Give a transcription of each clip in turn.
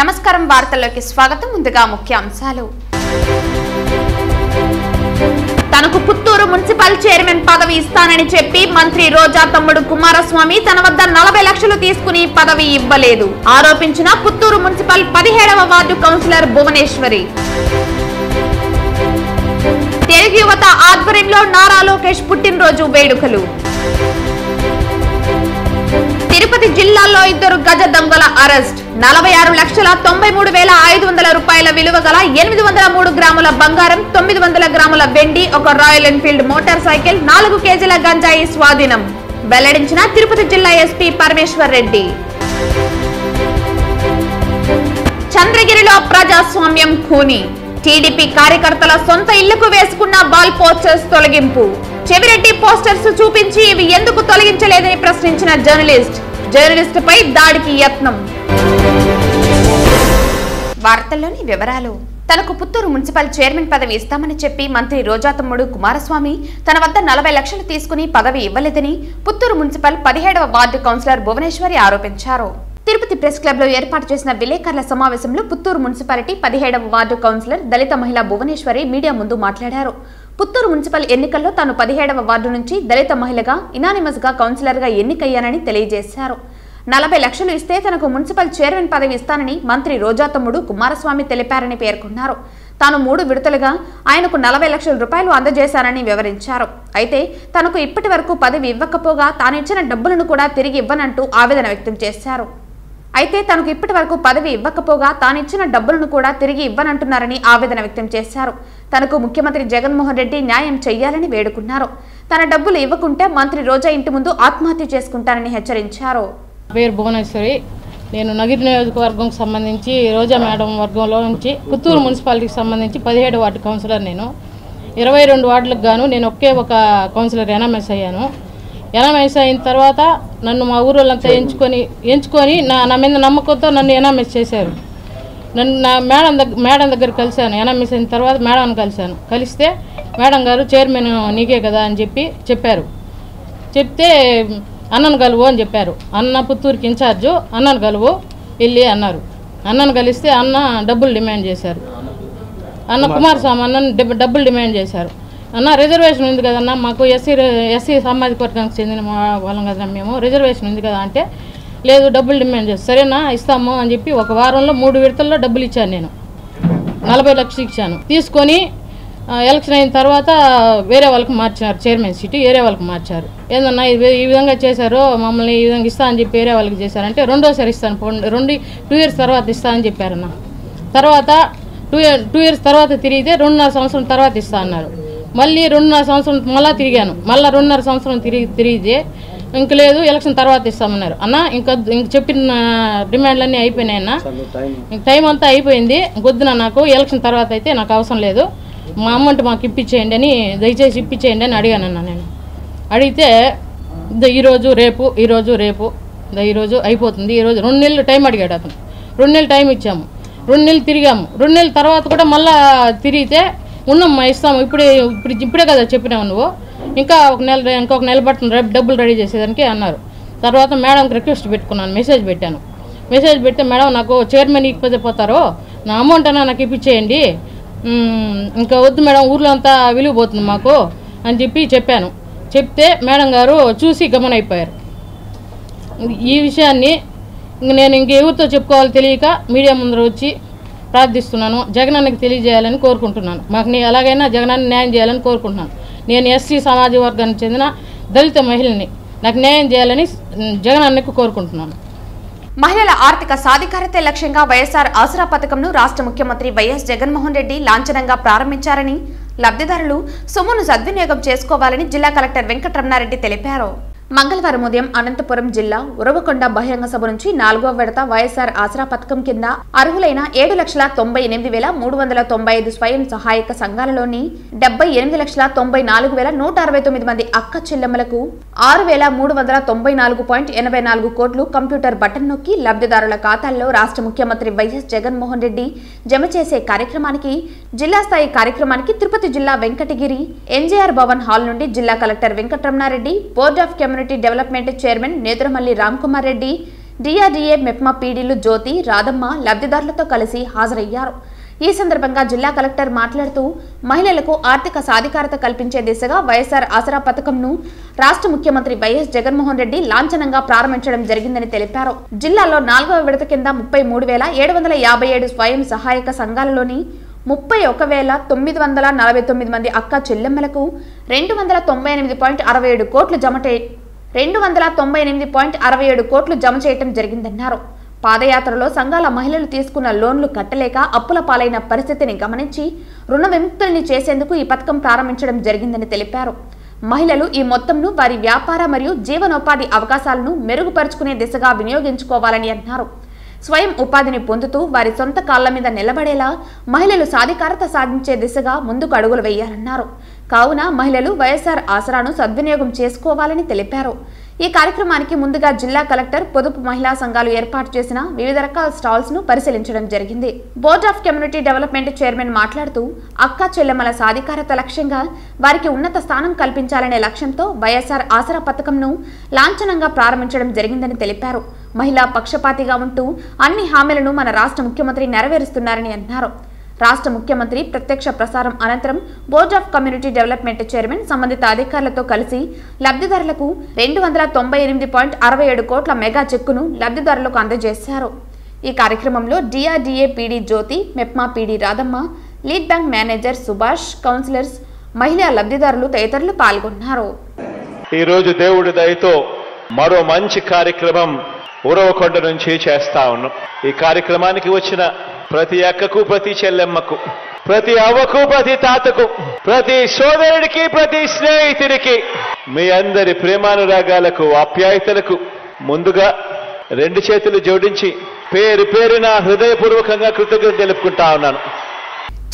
నమస్కారం వార్తల్లోకి స్వాగతం. ముందుగా ముఖ్యాంశాలు. తనకు పుత్తూరు మున్సిపల్ చైర్మన్ పదవి ఇస్తానని చెప్పి మంత్రి రోజా తమ్ముడు కుమారస్వామి తన వద్ద 40 లక్షలు తీసుకుని పదవి ఇవ్వలేదు ఆరోపించిన పుత్తూరు మున్సిపల్ 17వ వార్డు కౌన్సిలర్ భువనేశ్వరి. తెలుగు యువత ఆధ్వర్యంలో నారా లోకేష్ పుట్టినరోజు వేడుకలు. తిరుపతి జిల్లాలో 2 గజ దొంగల అరెస్ట్. 46,93,500 రూపాయల విలువ గల 803 గ్రాముల బంగారం, 900 గ్రాముల వెండి, ఒక రాయల్ ఎన్ఫీల్డ్ మోటార్ సైకిల్, 4 కేజీల గంజాయి స్వాధీనం వెల్లడించిన తిరుపతి జిల్లా ఎస్పీ పరమేశ్వర్ రెడ్డి. చంద్రగిరిలో ప్రజాస్వామ్యం ఖూనీ. టీడీపీ కార్యకర్తల సొంత ఇళ్లకు వేసుకున్న వాల్ పోస్టర్స్ తొలగింపు. చెవిరెడ్డి పోస్టర్స్ చూపించి ఇవి ఎందుకు తొలగించలేదని ప్రశ్నించిన జర్నలిస్టుపై దాడికి యత్నం. వార్తల్లోని వివరాలు. తనకు పుత్తూరు మున్సిపల్ చైర్మన్ పదవి ఇస్తామని చెప్పి మంత్రి రోజా తమ్ముడు కుమారస్వామి తన వద్ద 40 లక్షలు తీసుకుని పదవి ఇవ్వలేదని పుత్తూరు మున్సిపల్ 17వ వార్డు కౌన్సిలర్ భువనేశ్వరి ఆరోపించారు. తిరుపతి ప్రెస్ క్లబ్ లో ఏర్పాటు చేసిన విలేకరుల సమావేశంలో పుత్తూరు మున్సిపాలిటీ 17వ వార్డు కౌన్సిలర్ దళిత మహిళ భువనేశ్వరి మీడియా ముందు మాట్లాడారు. పుత్తూరు మున్సిపల్ ఎన్నికల్లో తాను 17వ వార్డు నుంచి దళిత మహిళగా ఇనానిమస్ గా కౌన్సిలర్ గా ఎన్నికయ్యానని తెలియజేశారు. 40 లక్షలు ఇస్తే తనకు మున్సిపల్ చైర్మన్ పదవి ఇస్తానని మంత్రి రోజా తమ్ముడు కుమారస్వామి తెలిపారని పేర్కొన్నారు. తాను 3 విడతలుగా ఆయనకు 40 లక్షల రూపాయలు అందజేశానని వివరించారు. అయితే తనకు ఇప్పటి వరకు పదవి ఇవ్వకపోగా తానిచ్చిన డబ్బులను కూడా తిరిగి ఇవ్వనంటూ ఆవేదన వ్యక్తం చేశారు. తనకు ముఖ్యమంత్రి జగన్మోహన్ రెడ్డి న్యాయం చేయాలని వేడుకున్నారు. తన డబ్బులు ఇవ్వకుంటే మంత్రి రోజా ఇంటి ముందు ఆత్మహత్య చేసుకుంటానని హెచ్చరించారు. పేరు భువనేశ్వరి. నేను నగిరి నియోజకవర్గం సంబంధించి రోజా మేడం వర్గంలో నుంచి పుత్తూరు మున్సిపాలిటీకి సంబంధించి 17 వార్డు కౌన్సిలర్. నేను 22 వార్డులకు గాను నేను ఒక కౌన్సిలర్ ఎనామస్ అయ్యాను. ఎనామస్ అయిన తర్వాత నన్ను మా ఊరోళ్ళంతా ఎంచుకొని నా మీద నమ్మకంతో నన్ను ఎనామస్ చేశారు. నన్ను నా మేడం దగ్గర కలిశాను. ఎనామస్ అయిన తర్వాత మేడం కలిస్తే మేడం గారు చైర్మన్ నీకే కదా అని చెప్తే అన్నను కలువు అని చెప్పారు. అన్న పుత్తూరుకి ఇన్ఛార్జు, అన్నను కలువు వెళ్ళి అన్నారు. అన్నను కలిస్తే అన్న డబ్బులు డిమాండ్ చేశారు. అన్న కుమారస్వామి అన్నను డబ్బులు డిమాండ్ చేశారు. అన్న రిజర్వేషన్ ఉంది కదన్నా, మాకు ఎస్సీ సామాజిక వర్గానికి చెందిన వాళ్ళం కదా, మేము రిజర్వేషన్ ఉంది కదా అంటే లేదు డబ్బులు డిమాండ్ చేస్తారు. సరేనా ఇస్తాము అని చెప్పి ఒక వారంలో 3 విడతల్లో డబ్బులు ఇచ్చాను. నేను 40 లక్షలు ఇచ్చాను. తీసుకొని ఎలక్షన్ అయిన తర్వాత వేరే వాళ్ళకి మార్చారు. చైర్మన్ సీటు వేరే వాళ్ళకి మార్చారు. ఏందన్నా ఈ విధంగా చేశారు, మమ్మల్ని ఈ విధంగా ఇస్తా అని చెప్పి వేరే వాళ్ళకి చేశారంటే రెండోసారి ఇస్తాను, 2 ఇయర్స్ తర్వాత ఇస్తా అని చెప్పారన్న. తర్వాత 2 ఇయర్స్ తర్వాత తిరిగితే 2.5 సంవత్సరం తర్వాత ఇస్తా అన్నారు. మళ్ళీ 2.5 సంవత్సరం మళ్ళీ తిరిగాను. మళ్ళీ 2.5 సంవత్సరం తిరిగితే ఇంక లేదు ఎలక్షన్ తర్వాత ఇస్తామన్నారు. అన్న ఇంక చెప్పిన డిమాండ్లన్నీ అయిపోయినాయన్న, ఇంక టైం అంతా అయిపోయింది, వద్దున నాకు ఎలక్షన్ తర్వాత అయితే నాకు అవసరం లేదు, మా అమౌంట్ మాకు ఇప్పించేయండి అని, దయచేసి ఇప్పించేయండి అని అడిగానన్న. నేను అడిగితే ఈరోజు రేపు ఈరోజు అయిపోతుంది, ఈరోజు 2 నెలలు టైం అడిగాడు అతను. 2 నెలలు టైం ఇచ్చాము, 2 నెలలు తిరిగాము. 2 నెలల తర్వాత కూడా మళ్ళీ తిరిగితే ఉన్నామ్మా ఇస్తాము, ఇప్పుడే కదా చెప్పినావు నువ్వు, ఇంకొక నెల పడుతుంది రేపు డబ్బులు రెడీ చేసేదానికి అన్నారు. తర్వాత మేడంకి రిక్వెస్ట్ పెట్టుకున్నాను, మెసేజ్ పెడితే మేడం నాకు చైర్మన్ ఇకపోతే పోతారు, నా అమౌంట్ అన్నా నాకు ఇప్పించేయండి, ఇంకా వద్దు మేడం ఊర్లో అంతా విలువపోతుంది మాకు అని చెప్పాను. చెప్తే మేడం గారు చూసి గమనైపోయారు. ఈ విషయాన్ని నేను ఎవరితో చెప్పుకోవాలో తెలియక మీడియా ముందర వచ్చి ప్రార్థిస్తున్నాను. జగనన్నకి తెలియజేయాలని కోరుకుంటున్నాను. మాకు ఎలాగైనా జగనన్న న్యాయం చేయాలని కోరుకుంటున్నాను. నేను ఎస్సీ సామాజిక వర్గానికి చెందిన దళిత మహిళని, నాకు న్యాయం చేయాలని జగనన్నకు కోరుకుంటున్నాను. మహిళల ఆర్థిక సాధికారతే లక్ష్యంగా వైఎస్ఆర్ ఆసరా పథకంను రాష్ట్ర ముఖ్యమంత్రి వైఎస్ జగన్మోహన్ రెడ్డి లాంఛనంగా ప్రారంభించారని, లబ్ధిదారులు సొమ్మును సద్వినియోగం చేసుకోవాలని జిల్లా కలెక్టర్ వెంకటరమణారెడ్డి తెలిపారు. మంగళవారం ఉదయం అనంతపురం జిల్లా ఉరవకొండ బహిరంగ సభ నుంచి 4వ విడత వైఎస్ఆర్ ఆసరా పథకం కింద అర్హులైన 7,98,395 స్వయం సహాయక సంఘాలలోని 78,94,169 మంది అక్క చెల్లెమ్మలకు 6,394.84 కోట్లు కంప్యూటర్ బటన్ నొక్కి లబ్ధిదారుల ఖాతాల్లో రాష్ట్ర ముఖ్యమంత్రి వైఎస్ జగన్మోహన్ రెడ్డి జమ చేసే కార్యక్రమానికి జిల్లా స్థాయి కార్యక్రమానికి తిరుపతి జిల్లా వెంకటగిరి ఎన్జేఆర్ భవన్ హాల్ నుండి జిల్లా collector Venkataramana Reddy, board of community development chairman Nedurumalli Ram Kumar Reddy, DRDA MEPMA పీడీలు జ్యోతి, రాధమ్మ లబ్ధిదారులతో కలిసి హాజరయ్యారు. ఈ సందర్భంగా జిల్లా కలెక్టర్ మాట్లాడుతూ మహిళలకు ఆర్థిక సాధికారత కల్పించే దిశగా వైఎస్ఆర్ ఆసరా పథకంను రాష్ట్ర ముఖ్యమంత్రి వైఎస్ జగన్మోహన్ రెడ్డి లాంఛనంగా ప్రారంభించడం జరిగిందని తెలిపారు. జిల్లాలో 4వ విడత కింద 33,757 స్వయం సహాయక సంఘాలలోని 31,949 మంది అక్క చెల్లెమ్మలకు 298.67 కోట్లు జమ చేయడం జరిగిందన్నారు. పాదయాత్రలో సంఘాల మహిళలు తీసుకున్న లోన్లు కట్టలేక అప్పుల పాలైన పరిస్థితిని గమనించి రుణ విముక్తుల్ని చేసేందుకు ఈ పథకం ప్రారంభించడం జరిగిందని తెలిపారు. మహిళలు ఈ మొత్తంను వారి వ్యాపార మరియు జీవనోపాధి అవకాశాలను మెరుగుపరుచుకునే దిశగా వినియోగించుకోవాలని అన్నారు. స్వయం ఉపాధిని పొందుతూ వారి సొంత కాళ్ల మీద నిలబడేలా మహిళలు సాధికారత సాధించే దిశగా ముందుకు అడుగులు వేయాలన్నారు. కావున మహిళలు వైఎస్ఆర్ ఆసరాను సద్వినియోగం చేసుకోవాలని తెలిపారు. ఈ కార్యక్రమానికి ముందుగా జిల్లా కలెక్టర్ పొదుపు మహిళా సంఘాలు ఏర్పాటు చేసిన వివిధ రకాల స్టాల్స్ ను పరిశీలించడం జరిగింది. Board of community development chairman మాట్లాడుతూ అక్క చెల్లెమ్మల సాధికారత లక్ష్యంగా వారికి ఉన్నత స్థానం కల్పించాలనే లక్ష్యంతో వైఎస్ఆర్ ఆసరా పథకంను లాంఛనంగా ప్రారంభించడం జరిగిందని తెలిపారు. మహిళా పక్షపాతిగా ఉంటూ అన్ని హామీలను మన రాష్ట్ర ముఖ్యమంత్రి నెరవేరుస్తున్నారని అన్నారు. రాష్ట్ర ముఖ్యమంత్రి ప్రత్యక్ష ప్రసారం అనంతరం board of community development chairman సంబంధిత అధికారులతో కలిసి లబ్ధిదారులకు 298.67 కోట్ల మెగా చెక్కును లబ్ధిదారులకు అందజేశారు. ఈ కార్యక్రమంలో DRDA PD Jyothi, MEPMA PD Radhamma, lead bank manager Subhash, councillors, మహిళా లబ్ధిదారులు తదితరులు పాల్గొన్నారు. ఈ రోజు దేవుడి దయతో మరో మంచి కార్యక్రమం ఉరవకొండ నుంచి చేస్తా ఉన్నాం. ఈ కార్యక్రమానికి వచ్చిన ప్రతి అక్కకు, ప్రతి చెల్లెమ్మకు, ప్రతి అవ్వకు, ప్రతి తాతకు, ప్రతి సోదరుడికి, ప్రతి స్నేహితుడికి మీ అందరి ప్రేమానురాగాలకు, ఆప్యాయతలకు ముందుగా 2 చేతులు జోడించి పేరు పేరున హృదయపూర్వకంగా కృతజ్ఞతలు తెలుపుకుంటా ఉన్నాను.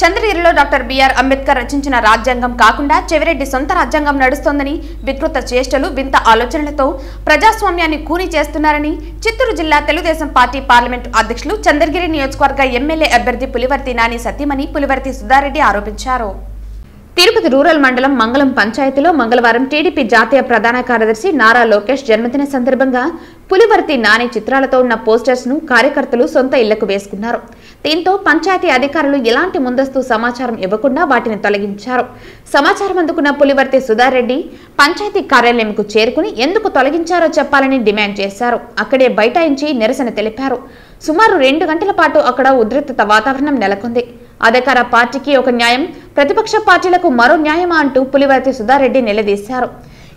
చంద్రగిరిలో డాక్టర్ బిఆర్ అంబేద్కర్ రచించిన రాజ్యాంగం కాకుండా చెవిరెడ్డి సొంత రాజ్యాంగం నడుస్తోందని, వికృత చేష్టలు, వింత ఆలోచనలతో ప్రజాస్వామ్యాన్ని కూని చేస్తున్నారని చిత్తూరు జిల్లా తెలుగుదేశం పార్టీ పార్లమెంటు అధ్యక్షులు, చంద్రగిరి నియోజకవర్గ ఎమ్మెల్యే అభ్యర్థి పులివర్తి నాని సతీమణి పులివర్తి సుధారెడ్డి ఆరోపించారు. తిరుపతి రూరల్ మండలం మంగళం పంచాయతీలో మంగళవారం టీడీపీ జాతీయ ప్రధాన కార్యదర్శి నారా లోకేష్ జన్మదిన సందర్భంగా పులివర్తి నాని చిత్రాలతో ఉన్న పోస్టర్స్ ను కార్యకర్తలు సొంత ఇళ్లకు వేసుకున్నారు. దీంతో పంచాయతీ అధికారులు ఎలాంటి ముందస్తు సమాచారం ఇవ్వకుండా వాటిని తొలగించారు. సమాచారం అందుకున్న పులివర్తి సుధారెడ్డి పంచాయతీ కార్యాలయంకు చేరుకుని ఎందుకు తొలగించారో చెప్పాలని డిమాండ్ చేశారు. అక్కడే బైఠాయించి నిరసన తెలిపారు. సుమారు 2 గంటల పాటు అక్కడ ఉద్రిక్తత వాతావరణం నెలకొంది. అధికార పార్టీకి ఒక న్యాయం, ప్రతిపక్ష పార్టీలకు మరో న్యాయమా అంటూ పులివర్తి సుధారెడ్డి నిలదీశారు.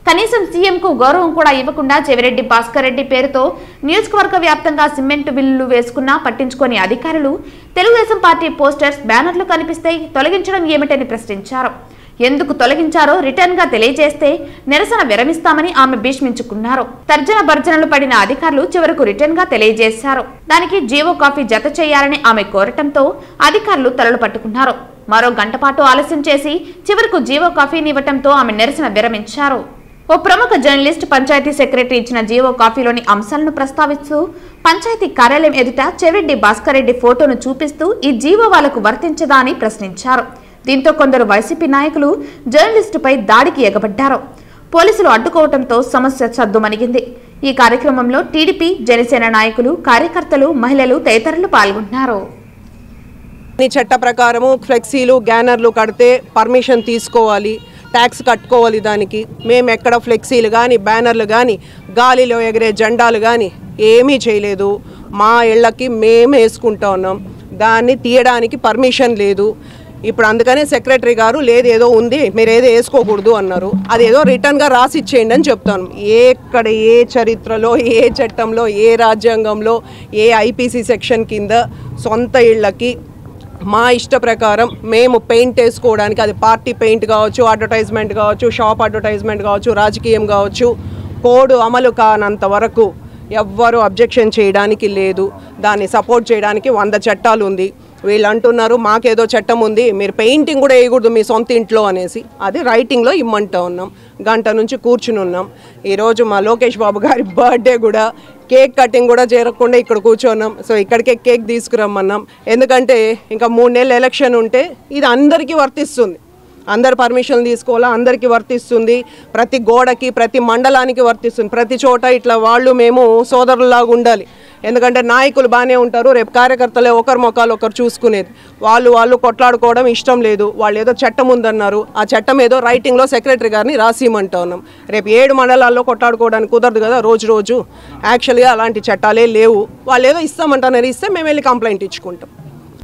కనీసం సీఎంకు గౌరవం కూడా ఇవ్వకుండా చెవిరెడ్డి భాస్కర్ రెడ్డి పేరుతో నియోజకవర్గ వ్యాప్తంగా సిమెంట్ బిల్లులు వేసుకున్నా పట్టించుకోని అధికారులు తెలుగుదేశం పార్టీ పోస్టర్స్, బ్యానర్లు కనిపిస్తే తొలగించడం ఏమిటని ప్రశ్నించారు. ఎందుకు తొలగించారో రిటర్న్ గా తెలియజేస్తే నిరసన విరమిస్తామని ఆమె భీష్మించుకున్నారు. తర్జన భర్జనలు పడిన అధికారులు చివరకు రిటర్న్ గా తెలియజేశారు. దానికి జీవో కాపీ జత చేయాలని ఆమె కోరటంతో అధికారులు తలలు పట్టుకున్నారు. మరో గంట పాటు ఆలస్యం చేసి చివరకు జీవో కాపీని ఇవ్వటంతో ఆమె నిరసన విరమించారు. ఓ ప్రముఖ జర్నలిస్ట్ పంచాయతీ సెక్రటరీ ఇచ్చిన జీవో కాపీలోని అంశాలను ప్రస్తావిస్తూ పంచాయతీ కార్యాలయం ఎదుట చెవిరెడ్డి భాస్కర్ రెడ్డి ఫోటోను చూపిస్తూ ఈ జీవో వాళ్లకు వర్తించదా అని ప్రశ్నించారు. దీంతో కొందరు వైసీపీ నాయకులు జర్నలిస్టుపై దాడికి ఎగబడ్డారు. పోలీసులు అడ్డుకోవడంతో సమస్య సద్దుమణిగింది. ఈ కార్యక్రమంలో టీడీపీ, జనసేన నాయకులు, కార్యకర్తలు, మహిళలు తదితరులు పాల్గొన్నారు. చట్ట ప్రకారము ఫ్లెక్సీలు, గ్యానర్లు కడితే పర్మిషన్ తీసుకోవాలి, ట్యాక్స్ కట్టుకోవాలి. దానికి మేము ఎక్కడ ఫ్లెక్సీలు కానీ, బ్యానర్లు కానీ, గాలిలో ఎగిరే జెండాలు కానీ ఏమీ చేయలేదు. మా ఇళ్ళకి మేము వేసుకుంటా ఉన్నాం. దాన్ని తీయడానికి పర్మిషన్ లేదు. ఇప్పుడు అందుకనే సెక్రటరీ గారు లేదు ఏదో ఉంది, మీరు ఏదో వేసుకోకూడదు అన్నారు. అదేదో రిటర్న్గా రాసి ఇచ్చేయండి అని చెప్తాను. ఎక్కడ ఏ చరిత్రలో, ఏ చట్టంలో, ఏ రాజ్యాంగంలో, ఏ ఐపీసీ సెక్షన్ కింద సొంత ఇళ్ళకి మా ఇష్ట ప్రకారం మేము పెయింట్ వేసుకోవడానికి, అది పార్టీ పెయింట్ కావచ్చు, అడ్వర్టైజ్మెంట్ కావచ్చు, షాప్ అడ్వర్టైజ్మెంట్ కావచ్చు, రాజకీయం కావచ్చు, కోడ్ అమలు కానంత వరకు ఎవ్వరూ అబ్జెక్షన్ చేయడానికి లేదు. దాన్ని సపోర్ట్ చేయడానికి 100 చట్టాలు ఉంది. వీళ్ళు అంటున్నారు మాకేదో చట్టం ఉంది, మీరు పెయింటింగ్ కూడా వేయకూడదు మీ సొంత ఇంట్లో అనేసి. అది రైటింగ్లో ఇమ్మంటా ఉన్నాం. గంట నుంచి కూర్చుని ఉన్నాం. ఈరోజు మా లోకేష్ బాబు గారి బర్త్డే కూడా కేక్ కటింగ్ కూడా జరగకుండా ఇక్కడ కూర్చున్నాం. సో ఇక్కడికే కేక్ తీసుకురమ్మన్నాం. ఎందుకంటే ఇంకా 3 నెలలు ఎలక్షన్ ఉంటే ఇది అందరికీ వర్తిస్తుంది. అందరు పర్మిషన్ తీసుకోవాలా, అందరికీ వర్తిస్తుంది, ప్రతి గోడకి ప్రతి మండలానికి వర్తిస్తుంది. ప్రతి చోట ఇట్లా వాళ్ళు మేము సోదరులాగా ఉండాలి. ఎందుకంటే నాయకులు బాగానే ఉంటారు, రేపు కార్యకర్తలే ఒకరి ముఖాలు ఒకరు చూసుకునేది. వాళ్ళు కొట్లాడుకోవడం ఇష్టం లేదు. వాళ్ళు ఏదో చట్టం ఉందన్నారు, ఆ చట్టం ఏదో రైటింగ్లో సెక్రటరీ గారిని రాసిమంటా ఉన్నాం. రేపు 7 మండలాల్లో కొట్లాడుకోవడానికి కుదరదు కదా రోజు. యాక్చువల్గా అలాంటి చట్టాలే లేవు. వాళ్ళు ఏదో ఇస్తామంటున్నారు, ఇస్తే మేము వెళ్ళి కంప్లైంట్ ఇచ్చుకుంటాం.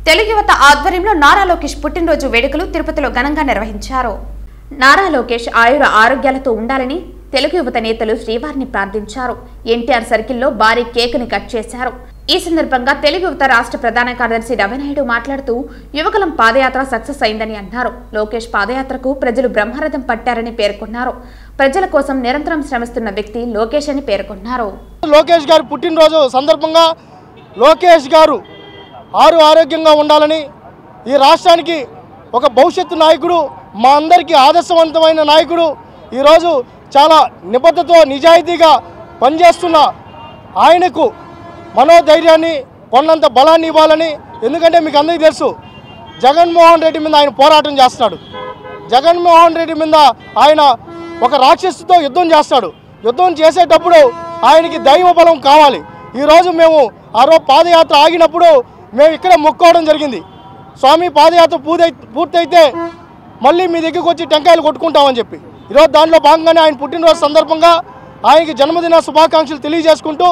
తెలుగు యువత ఆధ్వర్యంలో నారా లోకేష్ పుట్టినరోజు వేడుకలు తిరుపతిలో ఘనంగా నిర్వహించారు. నారా లోకేష్ ఆరోగ్యాలతో ఉండాలని తెలుగు యువత నేతలు శ్రీవారిని ప్రార్థించారు. ఎన్టీఆర్ సర్కిల్లో భారీ కేకుని కట్ చేశారు. ఈ సందర్భంగా తెలుగు యువత రాష్ట్ర ప్రధాన కార్యదర్శి రవినాయుడు మాట్లాడుతూ యువకులం పాదయాత్ర సక్సెస్ అయిందని అన్నారు. లోకేష్ పాదయాత్రకు ప్రజలు బ్రహ్మరథం పట్టారని పేర్కొన్నారు. ప్రజల కోసం నిరంతరం శ్రమిస్తున్న వ్యక్తి లోకేష్ అని పేర్కొన్నారు. లోకేష్ గారు పుట్టినరోజు సందర్భంగా లోకేష్ గారు ఆరోగ్యంగా ఉండాలని, ఈ రాష్ట్రానికి ఒక భవిష్యత్తు నాయకుడు, మా అందరికీ ఆదర్శవంతమైన నాయకుడు, ఈరోజు చాలా నిబద్ధతతో నిజాయితీగా పనిచేస్తున్న ఆయనకు మనోధైర్యాన్ని కొన్నంత బలాన్ని ఇవ్వాలని. ఎందుకంటే మీకు అందరికీ తెలుసు, జగన్మోహన్ రెడ్డి మీద ఆయన పోరాటం చేస్తాడు. జగన్మోహన్ రెడ్డి మీద ఆయన ఒక రాక్షసుతో యుద్ధం చేస్తాడు. యుద్ధం చేసేటప్పుడు ఆయనకి దైవ బలం కావాలి. ఈరోజు మేము పాదయాత్ర ఆగినప్పుడు మేము ఇక్కడ మొక్కోవడం జరిగింది. స్వామి పాదయాత్ర పూర్తయితే మళ్ళీ మీ దగ్గరికి వచ్చి టెంకాయలు కొట్టుకుంటామని చెప్పి. ఈరోజు దానిలో భాగంగానే ఆయన పుట్టినరోజు సందర్భంగా ఆయనకి జన్మదిన శుభాకాంక్షలు తెలియజేసుకుంటూ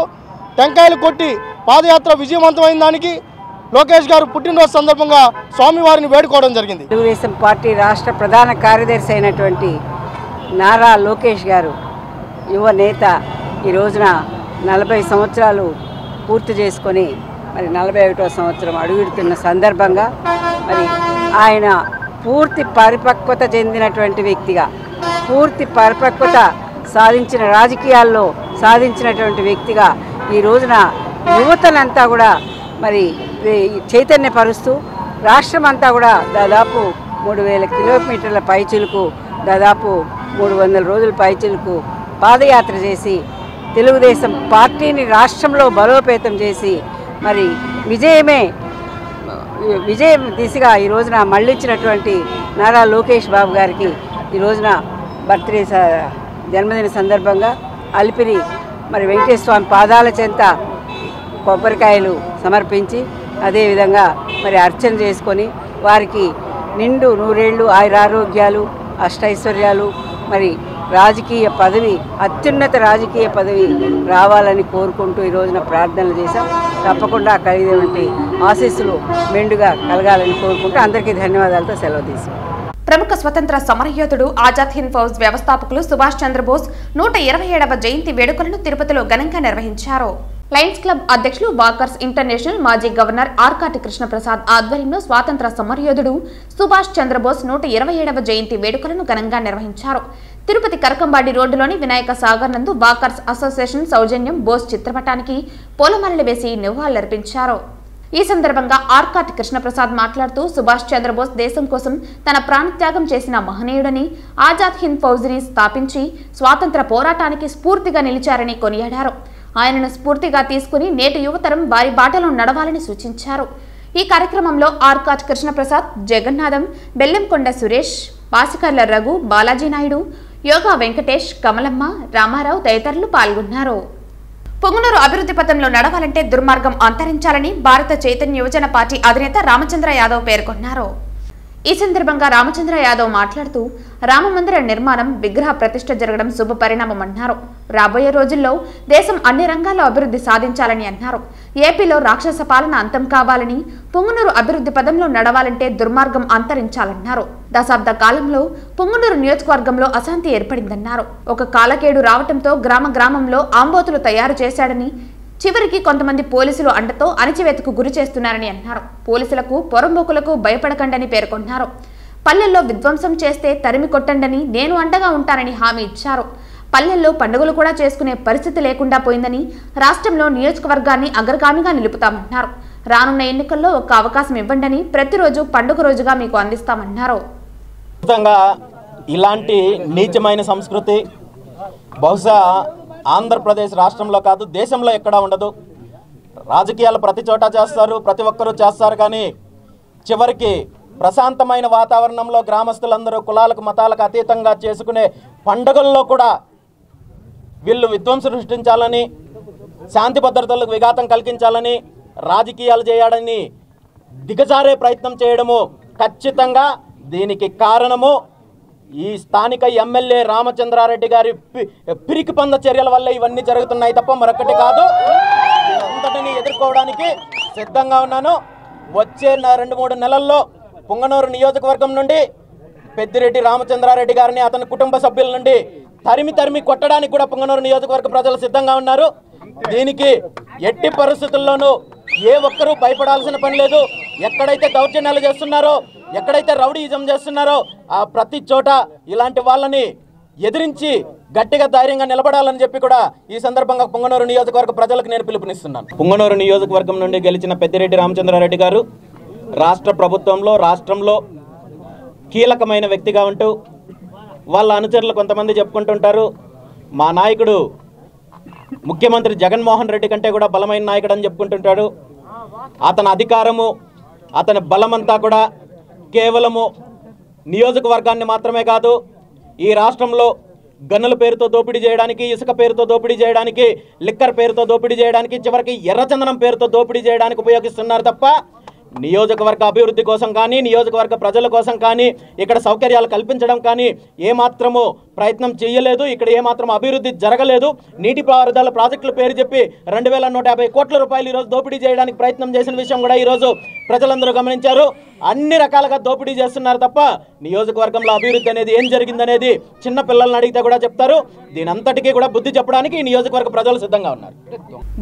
టెంకాయలు కొట్టి పాదయాత్ర విజయవంతమైన దానికి లోకేష్ గారు పుట్టినరోజు సందర్భంగా స్వామివారిని వేడుకోవడం జరిగింది. తెలుగుదేశం పార్టీ రాష్ట్ర ప్రధాన కార్యదర్శి అయినటువంటి నారా లోకేష్ గారు యువ నేత ఈ రోజున 40 సంవత్సరాలు పూర్తి చేసుకొని మరి 41వ సంవత్సరం అడుగుడుతున్న సందర్భంగా మరి ఆయన పూర్తి పరిపక్వత చెందినటువంటి వ్యక్తిగా, పూర్తి పరిపక్వత సాధించిన రాజకీయాల్లో సాధించినటువంటి వ్యక్తిగా ఈ రోజున యువతనంతా కూడా మరి చైతన్యపరుస్తూ రాష్ట్రం అంతా కూడా దాదాపు 3000 కిలోమీటర్ల పైచిలుకు, దాదాపు 300 రోజుల పైచిలుకు పాదయాత్ర చేసి తెలుగుదేశం పార్టీని రాష్ట్రంలో బలోపేతం చేసి మరి విజయం దిశగా ఈ రోజున మళ్ళించినటువంటి నారా లోకేష్ బాబు గారికి ఈ రోజున బర్త్డే జన్మదిన సందర్భంగా అలిపిరి మరి వెంకటేశ్వర స్వామి పాదాల చెంత కొబ్బరికాయలు సమర్పించి అదేవిధంగా మరి అర్చన చేసుకొని వారికి నిండు నూరేళ్ళు ఆయురారోగ్యాలు అష్టైశ్వర్యాలు మరి రాజకీయ పదవి, అత్యున్నత రాజకీయ పదవి రావాలని కోరుకుంటూ ఈ రోజున ప్రార్థనలు చేశాం. తప్పకుండా కలిగేటువంటి ఆశీస్సులు మెండుగా కలగాలని కోరుకుంటూ అందరికీ ధన్యవాదాలతో సెలవు తీసుకుంటాం. ప్రముఖ స్వతంత్ర సమరయోధుడు ఆజాద్ హింద్ ఫౌజ్ వ్యవస్థాపకులు సుభాష్ చంద్రబోస్ 127వ జయంతి వేడుకలను తిరుపతిలో ఘనంగా నిర్వహించారు. లయన్స్ క్లబ్ అధ్యక్షులు వాకర్స్ ఇంటర్నేషనల్ మాజీ గవర్నర్ ఆర్కాటి కృష్ణప్రసాద్ ఆధ్వర్యంలో స్వాతంత్ర సమరయోధుడు సుభాష్ చంద్రబోస్ 127వ జయంతి వేడుకలను ఘనంగా నిర్వహించారు. తిరుపతి కరకంబాడి రోడ్డులోని వినాయక సాగర్ నందు వాకర్స్ అసోసియేషన్ సౌజన్యం బోస్ చిత్రపటానికి పూలమాలలు వేసి నివాళులర్పించారు. ఈ సందర్భంగా ఆర్కాటి కృష్ణప్రసాద్ మాట్లాడుతూ సుభాష్ చంద్రబోస్ దేశం కోసం తన ప్రాణత్యాగం చేసిన మహనీయుడని, ఆజాద్ హింద్ ఫౌజ్ని స్థాపించి స్వాతంత్ర పోరాటానికి స్ఫూర్తిగా నిలిచారని కొనియాడారు. ఆయనను స్ఫూర్తిగా తీసుకుని నేటి యువతరం వారి బాటలో నడవాలని సూచించారు. ఈ కార్యక్రమంలో ఆర్కాటి కృష్ణప్రసాద్, జగన్నాథం, బెల్లంకొండ సురేష్, పాసికర్ల రఘు, బాలాజీ నాయుడు, యోగా వెంకటేష్, కమలమ్మ, రామారావు తదితరులు పాల్గొన్నారు. పొంగునూరు అభివృద్ధి పథంలో నడవాలంటే దుర్మార్గం అంతరించాలని భారత చైతన్య యువజన పార్టీ అధినేత రామచంద్ర యాదవ్ పేర్కొన్నారు. ఈ సందర్భంగా రామచంద్ర యాదవ్ మాట్లాడుతూ రామమందిర నిర్మాణం, విగ్రహ ప్రతిష్ఠ జరగడం శుభ పరిణామమన్నారు. రాబోయే రోజుల్లో దేశం అన్ని రంగాల్లో అభివృద్ధి సాధించాలని అన్నారు. ఏపీలో రాక్షస పాలన అంతం కావాలని, పొంగునూరు అభివృద్ధి పదంలో నడవాలంటే దుర్మార్గం అంతరించాలన్నారు. దశాబ్ద కాలంలో పొంగునూరు నియోజకవర్గంలో అశాంతి ఏర్పడిందన్నారు. ఒక కాలకేడు రావటంతో గ్రామంలో ఆంబోతులు తయారు చేశాడని, చివరికి కొంతమంది పోలీసులు అండతో అణచివేతకు గురి చేస్తున్నారని అన్నారు. పోలీసులకు, పొరంబోకులకు భయపడకండని పేర్కొన్నారు. పల్లెల్లో విధ్వంసం చేస్తే తరిమి కొట్టండని, నేను అండగా ఉంటానని హామీ ఇచ్చారు. పల్లెల్లో పండుగలు కూడా చేసుకునే పరిస్థితి లేకుండా పోయిందని, రాష్ట్రంలో నియోజకవర్గాన్ని అగ్రగామిగా నిలుపుతామన్నారు. రానున్న ఎన్నికల్లో ఒక అవకాశం ఇవ్వండని, ప్రతిరోజు పండుగ రోజుగా మీకు అందిస్తామన్నారు. ఇలాంటి నీచమైన సంస్కృతి బహుశా ఆంధ్రప్రదేశ్ రాష్ట్రంలో కాదు, దేశంలో ఎక్కడా ఉండదు. రాజకీయాలు ప్రతి చోట చేస్తారు, ప్రతి ఒక్కరూ చేస్తారు, కానీ చివరికి ప్రశాంతమైన వాతావరణంలో గ్రామస్తులందరూ కులాలకు మతాలకు అతీతంగా చేసుకునే పండుగల్లో కూడా వీళ్ళు విధ్వంసం సృష్టించాలని, శాంతి భద్రతలకు విఘాతం కలిగించాలని, రాజకీయాలు చేయడాన్ని దిగజారే ప్రయత్నం చేయడము ఖచ్చితంగా దీనికి కారణము ఈ స్థానిక ఎమ్మెల్యే రామచంద్రారెడ్డి గారి పిరికి పంద చర్యల వల్ల ఇవన్నీ జరుగుతున్నాయి తప్ప మరొకటి కాదు. అంతటిని ఎదుర్కోవడానికి సిద్ధంగా ఉన్నాను. వచ్చే 2-3 నెలల్లో పుంగనూరు నియోజకవర్గం నుండి పెద్దిరెడ్డి రామచంద్రారెడ్డి గారిని అతని కుటుంబ సభ్యుల నుండి తరిమి కొట్టడానికి కూడా పుంగనూరు నియోజకవర్గ ప్రజలు సిద్ధంగా ఉన్నారు. దీనికి ఎట్టి పరిస్థితుల్లోనూ ఏ ఒక్కరూ భయపడాల్సిన పని లేదు. ఎక్కడైతే దౌర్జన్యాలు చేస్తున్నారో, ఎక్కడైతే రౌడీయిజం చేస్తున్నారో ఆ ప్రతి చోట ఇలాంటి వాళ్ళని ఎదిరించి గట్టిగా ధైర్యంగా నిలబడాలని చెప్పి కూడా ఈ సందర్భంగా పుంగనూరు నియోజకవర్గ ప్రజలకు నేను పిలుపునిస్తున్నాను. పుంగనూరు నియోజకవర్గం నుండి గెలిచిన పెద్దిరెడ్డి రామచంద్రారెడ్డి గారు రాష్ట్ర ప్రభుత్వంలో, రాష్ట్రంలో కీలకమైన వ్యక్తిగా ఉంటూ వాళ్ళ అనుచరులు కొంతమంది చెప్పుకుంటుంటారు, మా నాయకుడు ముఖ్యమంత్రి జగన్మోహన్ రెడ్డి కంటే కూడా బలమైన నాయకుడు అని చెప్పుకుంటుంటాడు. అతని అధికారము, అతని బలమంతా కూడా కేవలము నియోజకవర్గాన్ని మాత్రమే కాదు, ఈ రాష్ట్రంలో గన్నుల పేరుతో దోపిడీ చేయడానికి, ఇసుక పేరుతో దోపిడీ చేయడానికి, లిక్కర్ పేరుతో దోపిడీ చేయడానికి, చివరికి ఎర్రచందనం పేరుతో దోపిడీ చేయడానికి ఉపయోగిస్తున్నారు తప్ప నియోజకవర్గ అభివృద్ధి కోసం కానీ, నియోజకవర్గ ప్రజల కోసం కానీ, ఇక్కడ సౌకర్యాలు కల్పించడం కానీ ఏమాత్రము ప్రయత్నం చేయలేదు. ఇక్కడ ఏమాత్రం అభివృద్ధి జరగలేదు. నీటిపారుదల ప్రాజెక్టుల పేరు చెప్పి 2150 కోట్ల రూపాయలు ఈరోజు దోపిడీ చేయడానికి ప్రయత్నం చేసిన విషయం కూడా ఈరోజు ప్రజలందరూ గమనించారు. అన్ని రకాలుగా దోపిడీ చేస్తున్నారు తప్ప నియోజకవర్గంలో అభివృద్ధి అనేది ఏం జరిగిందనేది చిన్న పిల్లల్ని అడిగితే కూడా చెప్తారు. దీని అంతటికీ కూడా బుద్ధి చెప్పడానికి ఈ నియోజకవర్గ ప్రజలు సిద్ధంగా ఉన్నారు.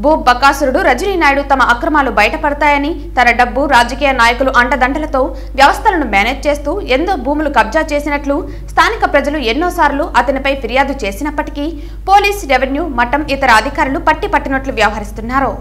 భూ బకాసురుడు రజనీ నాయుడు తమ అక్రమాలు బయటపడతాయని, తన డబ్బు, రాజకీయ నాయకులు అండదండలతో వ్యవస్థలను మేనేజ్ చేస్తూ ఎంతో భూములు కబ్జా చేసినట్లు స్థానిక ప్రజలు ఎన్నోసార్లు అతనిపై ఫిర్యాదు చేసినప్పటికీ పోలీస్, రెవెన్యూ, మఠం ఇతర అధికారులు పట్టినట్లు వ్యవహరిస్తున్నారు.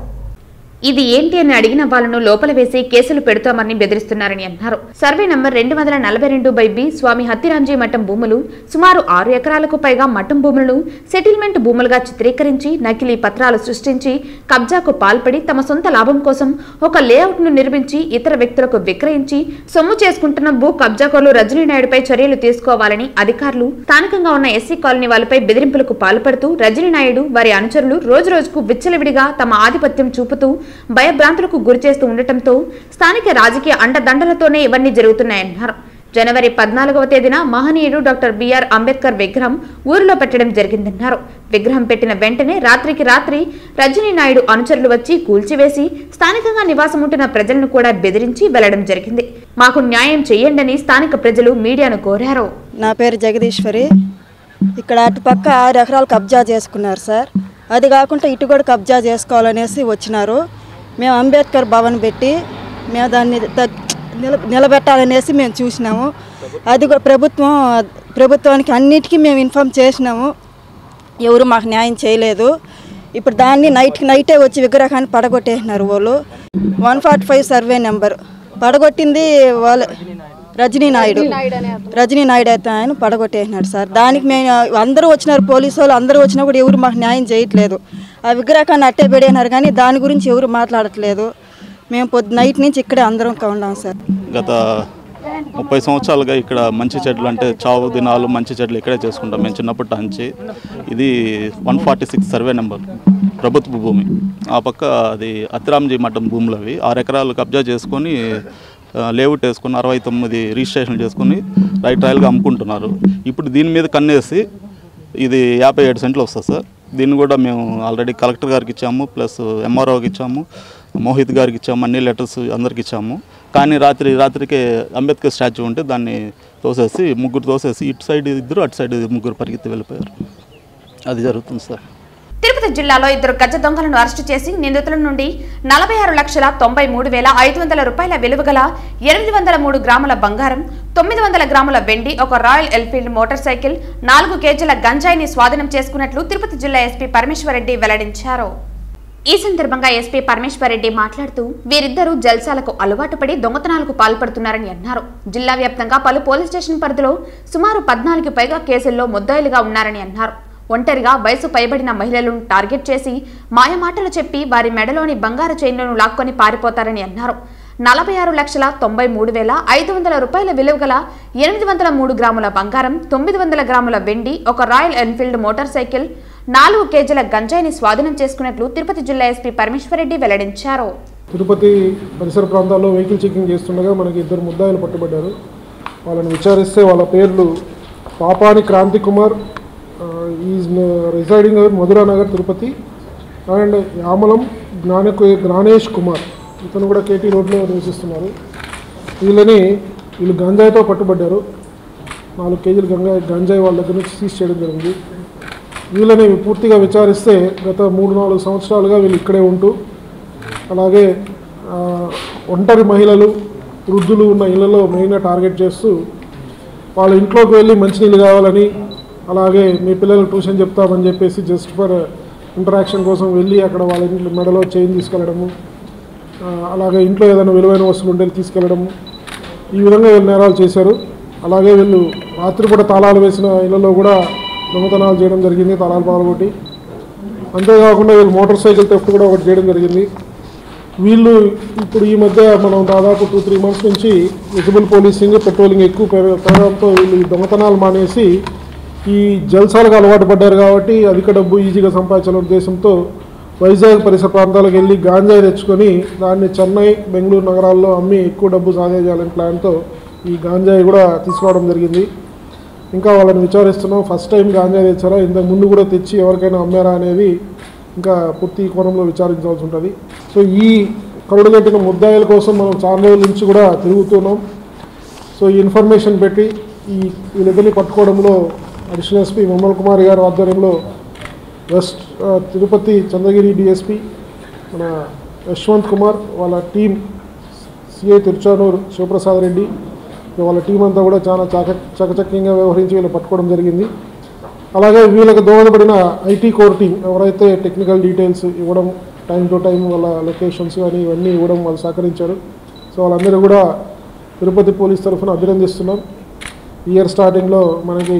ఇది ఏంటి అని అడిగిన వాళ్లను లోపల వేసి కేసులు పెడతామని బెదిరిస్తున్నారని అన్నారు. సర్వే నంబర్ 242/B స్వామి హత్తిరాంజీ మఠం భూములు సుమారు 6 ఎకరాలకు పైగా మఠం భూములను సెటిల్మెంట్ భూములుగా చిత్రీకరించి నకిలీ పత్రాలు సృష్టించి కబ్జాకు పాల్పడి తమ సొంత లాభం కోసం ఒక లేఅవుట్ ను నిర్మించి ఇతర వ్యక్తులకు విక్రయించి సొమ్ము చేసుకుంటున్న భూ కబ్జాకోలు రజనీ నాయుడుపై చర్యలు తీసుకోవాలని అధికారులు స్థానికంగా ఉన్న ఎస్సీ కాలనీ వాళ్లపై బెదిరింపులకు పాల్పడుతూ రజనీ నాయుడు వారి అనుచరులు రోజురోజుకు విచ్చలవిడిగా తమ ఆధిపత్యం చూపుతూ భయభ్రాంతులకు గురిచేస్తూ ఉండటంతో స్థానిక రాజకీయ అండదండలతోనే ఇవన్నీ జరుగుతున్నాయన్నారు. జనవరి 14వ తేదీన మహనీయుడు డాక్టర్ బిఆర్ అంబేద్కర్ విగ్రహం ఊరిలో పెట్టడం జరిగిందన్నారు. విగ్రహం పెట్టిన వెంటనే రాత్రికి రాత్రి రజనీ నాయుడు అనుచరులు వచ్చి కూల్చివేసి స్థానికంగా నివాసం ఉంటున్న ప్రజలను కూడా బెదిరించి వెళ్లడం జరిగింది. మాకు న్యాయం చేయండి స్థానిక ప్రజలు మీడియాను కోరారు. నా పేరు జగదీశ్వరి. ఇక్కడ అటుపక్క 6 ఎకరాలు కబ్జా చేసుకున్నారు సార్. అది కాకుండా ఇటు కూడా కబ్జా చేసుకోవాలనేసి వచ్చినారు. మేము అంబేద్కర్ భవన్ పెట్టి మేము దాన్ని నిలబెట్టాలనేసి మేము చూసినాము. అది కూడా ప్రభుత్వానికి అన్నిటికీ మేము ఇన్ఫామ్ చేసినాము. ఎవరు మాకు న్యాయం చేయలేదు. ఇప్పుడు దాన్ని నైటే వచ్చి విగ్రహాన్ని పడగొట్టేసినారు వాళ్ళు. 145 సర్వే నెంబర్ పడగొట్టింది వాళ్ళు రజనీ నాయుడు అయితే ఆయన పడగొట్టేసినాడు సార్. దానికి మేము అందరూ వచ్చినారు, పోలీసు వాళ్ళు అందరూ వచ్చినా కూడా ఎవరు మాకు న్యాయం చేయట్లేదు. ఆ విగ్రహాన్ని అట్టే పెడేసినారు కానీ దాని గురించి ఎవరు మాట్లాడట్లేదు. మేము నైట్ నుంచి ఇక్కడే అందరం ఉన్నాం సార్. గత 30 సంవత్సరాలుగా ఇక్కడ మంచి చెట్లు అంటే చావు దినాలు మంచి చెట్లు ఇక్కడే చేసుకుంటాం మేము చిన్నప్పటి నుంచి. ఇది 146 సర్వే నెంబర్ ప్రభుత్వ భూమి. ఆ పక్క అది హత్తిరాంజీ మఠం భూములు అవి 6 ఎకరాలు కబ్జా చేసుకొని లేఅవుట్ వేసుకొని 69 రిజిస్ట్రేషన్ చేసుకొని రైల్గా అమ్ముకుంటున్నారు. ఇప్పుడు దీని మీద కన్నేసి ఇది 57 సెంట్లు వస్తుంది సార్. దీన్ని కూడా మేము ఆల్రెడీ కలెక్టర్ గారికి ఇచ్చాము, ప్లస్ ఎంఆర్ఓకి ఇచ్చాము, మోహిత్ గారికి ఇచ్చాము, అన్ని లెటర్స్ అందరికి ఇచ్చాము. కానీ రాత్రికే అంబేద్కర్ స్టాచ్యూ ఉంటే దాన్ని తోసేసి ముగ్గురు తోసేసి ఇటు సైడ్ 2 అటు సైడ్ 3 పరిగెత్తి వెళ్ళిపోయారు. అది జరుగుతుంది సార్. తిరుపతి జిల్లాలో 2 గజ దొంగలను అరెస్టు చేసి నిందితుల నుండి 46,93,500 రూపాయల విలువగల 803 గ్రాముల బంగారం, 900 గ్రాముల వెండి, ఒక రాయల్ ఎన్ఫీల్డ్ మోటార్ సైకిల్, 4 కేజీల గంజాయిని స్వాధీనం చేసుకున్నట్లు తిరుపతి జిల్లా ఎస్పీ పరమేశ్వరరెడ్డి వెల్లడించారు. ఈ సందర్భంగా ఎస్పీ పరమేశ్వరరెడ్డి మాట్లాడుతూ వీరిద్దరూ జల్సాలకు అలవాటు పడి దొంగతనాలకు పాల్పడుతున్నారని అన్నారు. జిల్లా వ్యాప్తంగా పలు పోలీస్ స్టేషన్ పరిధిలో సుమారు 14కి పైగా కేసుల్లో ముద్దాయిలుగా ఉన్నారని అన్నారు. ఒంటరిగా వయసు పైబడిన మహిళలను టార్గెట్ చేసి మాయమాటలు చెప్పి వారి మెడలోని బంగారు చైన్లను లాక్కొని పారిపోతారని అన్నారు. 46,93,500 రూపాయల విలువ గల 803 గ్రాముల బంగారం, 900 గ్రాముల వెండి, ఒక రాయల్ ఎన్ఫీల్డ్ మోటార్ సైకిల్, 4 కేజీల గంజాయిని స్వాధీనం చేసుకున్నట్లు తిరుపతి జిల్లా ఎస్పీ పరమేశ్వరరెడ్డి వెల్లడించారు. తిరుపతి పరిసర ప్రాంతాల్లో వెహికల్ చెకింగ్ చేస్తుండగా మనకి 2 ముద్దాయిలు పట్టుబడ్డారు. వాళ్ళని విచారిస్తే వాళ్ళ పేర్లు Papani Kranthi Kumar, is residing Madhuranagar Tirupati, and Yamalam Gnanesh Kumar, ఇతను కూడా కేటీ రోడ్లో నివసిస్తున్నారు. వీళ్ళు గంజాయితో పట్టుబడ్డారు. 4 కేజీలు గంజాయి వాళ్ళ దగ్గర నుంచి సీజ్ చేయడం జరిగింది. వీళ్ళని పూర్తిగా విచారిస్తే గత 3-4 సంవత్సరాలుగా వీళ్ళు ఇక్కడే ఉంటూ, అలాగే ఒంటరి మహిళలు, వృద్ధులు ఉన్న ఇళ్లలో మెయిన్గా టార్గెట్ చేస్తూ వాళ్ళ ఇంట్లోకి వెళ్ళి మంచినీళ్ళు కావాలని, అలాగే మీ పిల్లలకు ట్యూషన్ చెప్తామని చెప్పేసి జస్ట్ ఫర్ ఇంటరాక్షన్ కోసం వెళ్ళి అక్కడ వాళ్ళ ఇంట్లో మెడలో చైన్ తీసుకెళ్ళడము, అలాగే ఇంట్లో ఏదైనా విలువైన వస్తువులు ఉంటే తీసుకెళ్ళడము, ఈ విధంగా వీళ్ళు నేరాలు చేశారు. అలాగే వీళ్ళు రాత్రిపూట తాళాలు వేసిన ఇళ్లలో కూడా దొంగతనాలు చేయడం జరిగింది, తాళాలు పాల్గొట్టి. అంతేకాకుండా వీళ్ళు మోటార్ సైకిల్ థెఫ్ట్ కూడా ఒకటి చేయడం జరిగింది. వీళ్ళు ఇప్పుడు ఈ మధ్య మనం దాదాపు 2-3 మంత్స్ నుంచి విజిబుల్ పోలీసింగ్, పెట్రోలింగ్ ఎక్కువ పెరగడంతో వీళ్ళు దొంగతనాలు మానేసి ఈ జల్సాలకు అలవాటు పడ్డారు. కాబట్టి అధిక డబ్బు ఈజీగా సంపాదించాలనే ఉద్దేశంతో వైజాగ్ పరిసర ప్రాంతాలకు వెళ్ళి గాంజాయి తెచ్చుకొని దాన్ని చెన్నై, బెంగళూరు నగరాల్లో అమ్మి ఎక్కువ డబ్బు సాధించాలనే ప్లాన్తో ఈ గాంజాయి కూడా తీసుకోవడం జరిగింది. ఇంకా వాళ్ళని విచారిస్తున్నాం. ఫస్ట్ టైం గాంజాయి తెచ్చారా, ఇంతకు ముందు కూడా తెచ్చి ఎవరికైనా అమ్మారా అనేది ఇంకా పూర్తి కోణంలో విచారించాల్సి ఉంటుంది. సో ఈ కరుడుగట్టిన ముద్దాయిల కోసం మనం చాలా రోజుల నుంచి కూడా తిరుగుతున్నాం. సో ఈ ఇన్ఫర్మేషన్ పెట్టి వీళ్ళిద్దరిని పట్టుకోవడంలో అడిషనల్ ఎస్పీ మమ్మల్ కుమార్ గారి ఆధ్వర్యంలో వెస్ట్ తిరుపతి చంద్రగిరి డిఎస్పీ మన యశ్వంత్ కుమార్, వాళ్ళ టీం సిఐ తిరుచానూరు శివప్రసాద్ రెడ్డి, వాళ్ళ టీం అంతా కూడా చాలా చకచక్యంగా వ్యవహరించి వీళ్ళు పట్టుకోవడం జరిగింది. అలాగే వీళ్ళకి దోహదపడిన ఐటీ కోర్ టీం ఎవరైతే టెక్నికల్ డీటెయిల్స్ ఇవ్వడం, టైం టు టైం వాళ్ళ లొకేషన్స్ కానీ ఇవన్నీ ఇవ్వడం వాళ్ళు సహకరించారు. సో వాళ్ళందరూ కూడా తిరుపతి పోలీస్ తరఫున అభినందిస్తున్నాం. ఇయర్ స్టార్టింగ్లో మనకి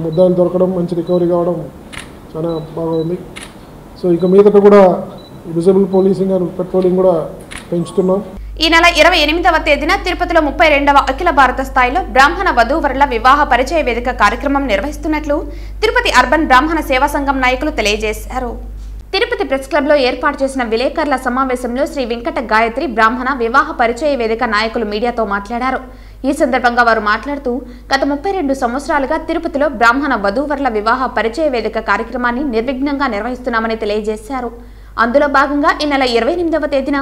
ముద్దాయిలు దొరకడం, మంచి రికవరీ కావడం చాలా బాగుంది. సో ఇక మీదట కూడా విజిబుల్ పోలీసింగ్ అండ్ పెట్రోలింగ్ కూడా పెంచుతున్నాం. ఈ నెల 28వ తేదీన తిరుపతిలో 32వ అఖిల భారత స్థాయిలో బ్రాహ్మణ వధూవరుల వివాహ పరిచయ వేదిక కార్యక్రమం నిర్వహిస్తున్నట్లు తిరుపతి అర్బన్ బ్రాహ్మణ సేవా సంఘం నాయకులు తెలియజేశారు. తిరుపతి ప్రెస్ క్లబ్లో ఏర్పాటు చేసిన విలేకరుల సమావేశంలో శ్రీ వెంకట గాయత్రి బ్రాహ్మణ వివాహ పరిచయ వేదిక నాయకులు మీడియాతో మాట్లాడారు. ఈ సందర్భంగా వారు మాట్లాడుతూ గత 32 సంవత్సరాలుగా తిరుపతిలో బ్రాహ్మణ వధూవరుల వివాహ పరిచయ వేదిక కార్యక్రమాన్ని నిర్విఘ్నంగా నిర్వహిస్తున్నామని తెలియజేశారు. అందులో భాగంగా ఈ నెల 28వ తేదీన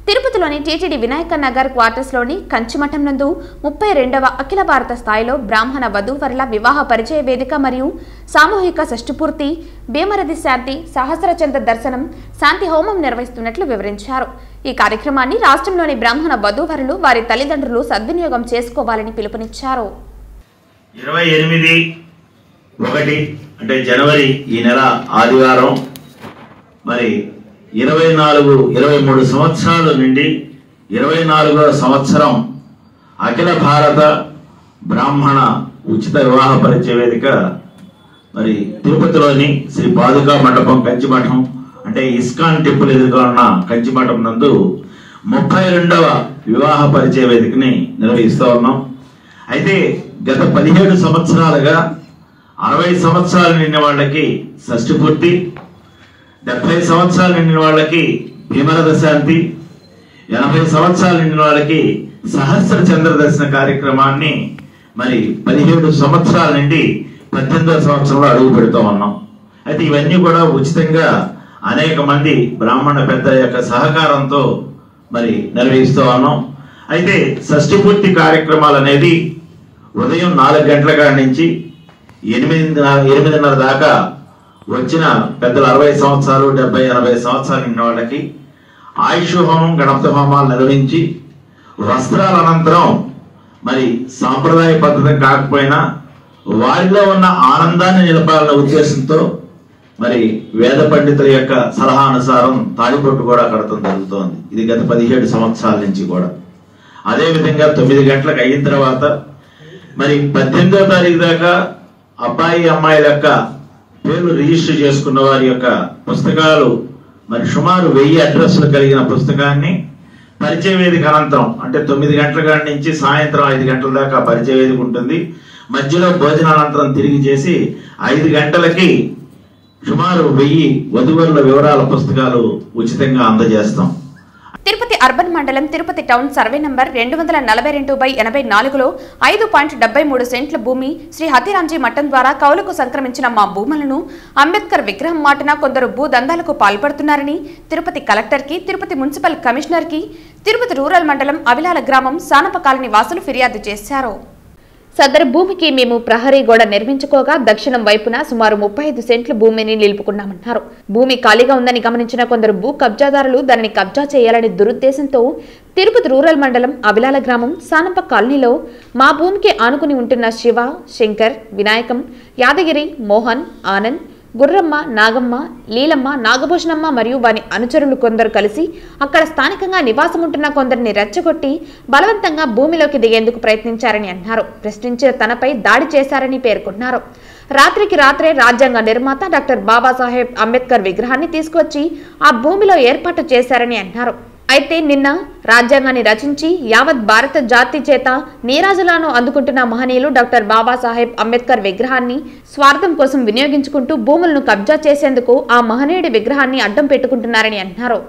తిరుపతిలోని టీటీడీ వినాయక నగర్ క్వార్టర్స్లోని కంచిమఠం నందు 32వ అఖిల భారత స్థాయిలో బ్రాహ్మణ వధూవరుల వివాహ పరిచయ వేదిక మరియు సామూహిక షష్ఠపూర్తి, భీమరథి శాంతి, సహస్రచంద్ర దర్శనం, శాంతి హోమం నిర్వహిస్తున్నట్లు వివరించారు. ఈ కార్యక్రమాన్ని రాష్ట్రంలోని బ్రాహ్మణ వధూవరులు వారి తల్లిదండ్రులు సద్వినియోగం చేసుకోవాలని పిలుపునిచ్చారు. 28/1 అంటే జనవరి ఈ నెల ఆదివారం మరి 23 సంవత్సరాల నుండి 24వ సంవత్సరం అఖిల భారత బ్రాహ్మణ ఉచిత వివాహ పరిచయ వేదిక మరి తిరుపతిలోని శ్రీ పాదుకా మండపం కంచిమఠం అంటే ఇస్కాన్ టెంపుల్ ఎదురుగా ఉన్న కంచిమఠం నందు 32వ వివాహ పరిచయ వేదికని నిర్వహిస్తూ ఉన్నాం. అయితే గత 17 సంవత్సరాలుగా 60 సంవత్సరాలు నిండిన వాళ్ళకి షష్ఠి పూర్తి, 70 సంవత్సరాలు నిండిన వాళ్ళకి భీమరథ శాంతి, 80 సంవత్సరాలు నిండిన వాళ్ళకి సహస్ర చంద్ర దర్శన కార్యక్రమాన్ని మరి 17 సంవత్సరాల నుండి 18వ సంవత్సరంలో అడుగు పెడుతూ ఉన్నాం. అయితే ఇవన్నీ కూడా ఉచితంగా అనేక మంది బ్రాహ్మణ పెద్ద యొక్క సహకారంతో మరి నిర్వహిస్తూ ఉన్నాం. అయితే షష్ఠి పూర్తి కార్యక్రమాలు అనేది ఉదయం 4 గంటల కాడి నుంచి 8:30 దాకా వచ్చిన పెద్దలు 60 సంవత్సరాలు 70-80 సంవత్సరాలు నిన్న వాళ్ళకి ఆయుష్ హోమం, గణపతి హోమాలు నిర్వహించి వస్త్రాల అనంతరం మరి సాంప్రదాయ పద్ధతి కాకపోయినా వారిలో ఉన్న ఆనందాన్ని నిలపాలన్న ఉద్దేశంతో మరి వేద పండితుల యొక్క సలహా అనుసారం తాళిబొట్టు కూడా కడతం జరుగుతోంది. ఇది గత 17 సంవత్సరాల నుంచి కూడా. అదేవిధంగా 9 గంటలకు అయిన తర్వాత మరి 18వ తారీఖు దాకా అబ్బాయి అమ్మాయిల యొక్క పేర్లు రిజిస్టర్ చేసుకున్న వారి యొక్క పుస్తకాలు మరి సుమారు 1000 అడ్రస్లు కలిగిన పుస్తకాన్ని పరిచయ వేదిక అనంతరం అంటే 9 గంటల కాడి నుంచి సాయంత్రం 5 గంటల దాకా పరిచయ వేదిక ఉంటుంది. మధ్యలో భోజనానంతరం తిరిగి చేసి 5 గంటలకి సుమారు 1000 వధువరుల వివరాల పుస్తకాలు ఉచితంగా అందజేస్తాం. తిరుపతి అర్బన్ మండలం తిరుపతి టౌన్ సర్వే నంబర్ 242/84లో 5.73 సెంట్ల భూమి శ్రీ హతిరాంజీ మఠం ద్వారా కౌలుకు సంక్రమించిన మా భూములను అంబేద్కర్ విగ్రహం మాటున కొందరు భూదందాలకు పాల్పడుతున్నారని తిరుపతి కలెక్టర్కి, తిరుపతి మున్సిపల్ కమిషనర్కి, తిరుపతి రూరల్ మండలం అవిలాల గ్రామం సానప కాలనీ వాసులు ఫిర్యాదు చేశారు. సదరు భూమికి మేము ప్రహరీ గోడ నిర్మించుకోగా దక్షిణం వైపున సుమారు 35 సెంట్ల భూమిని నిలుపుకున్నామన్నారు. భూమి ఖాళీగా ఉందని గమనించిన కొందరు భూ కబ్జాదారులు దానిని కబ్జా చేయాలనే దురుద్దేశంతో తిరుపతి రూరల్ మండలం అవిలాల గ్రామం సానంప కాలనీలో మా భూమికి ఆనుకుని ఉంటున్న శివ, శంకర్, వినాయకం, యాదగిరి, మోహన్, ఆనంద్, గుర్రమ్మ, నాగమ్మ, లీలమ్మ, నాగభూషణమ్మ మరియు వారి అనుచరులు కొందరు కలిసి అక్కడ స్థానికంగా నివాసం ఉంటున్న కొందరిని రెచ్చగొట్టి బలవంతంగా భూమిలోకి దిగేందుకు ప్రయత్నించారని అన్నారు. ప్రశ్నించిన తనపై దాడి చేశారని పేర్కొన్నారు. రాత్రికి రాత్రే రాజ్యాంగ నిర్మాత డాక్టర్ బాబాసాహెబ్ అంబేద్కర్ విగ్రహాన్ని తీసుకువచ్చి ఆ భూమిలో ఏర్పాటు చేశారని అన్నారు. అయితే నిన్న రాజ్యాంగాన్ని రచించి యావత్ భారత జాతి చేత నీరాజులను అందుకుంటున్న మహనీయులు డాక్టర్ బాబాసాహెబ్ అంబేద్కర్ విగ్రహాన్ని స్వార్థం కోసం వినియోగించుకుంటూ భూములను కబ్జా చేసేందుకు ఆ మహనీయుడి విగ్రహాన్ని అడ్డం పెట్టుకుంటున్నారని అన్నారు.